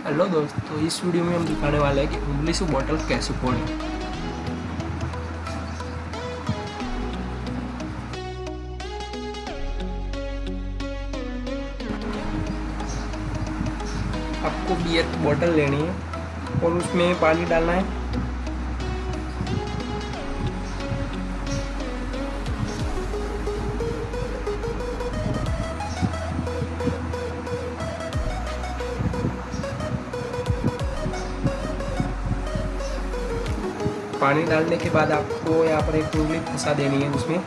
Hello दोस्तों, तो इस वीडियो में हम दिखाने वाले हैं कि उंगली से बॉटल कैसे फोड़ें। आपको बियर की बॉटल लेनी है और उसमें पानी डालना है। पानी डालने के बाद आपको यहाँ पर एक उंगली फंसा देनी है उसमें।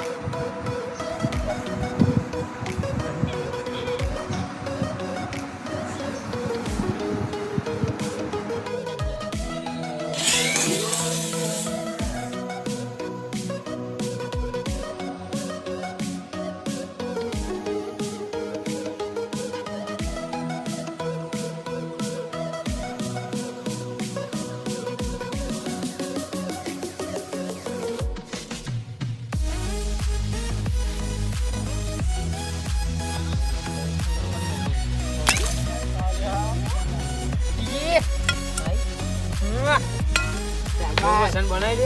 बनाई दे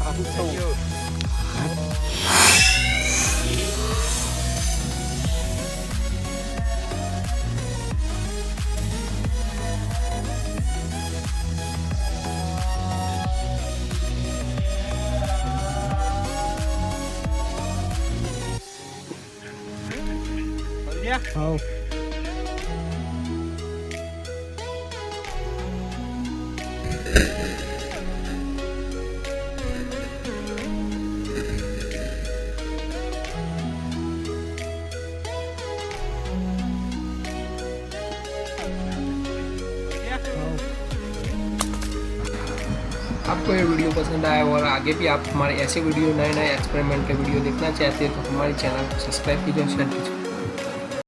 हाँ, आपको ये वीडियो पसंद आया और आगे भी आप हमारे ऐसे वीडियो नए एक्सपेरिमेंट के वीडियो देखना चाहते हैं तो हमारे चैनल को सब्सक्राइब कीजिए और शेयर कीजिए।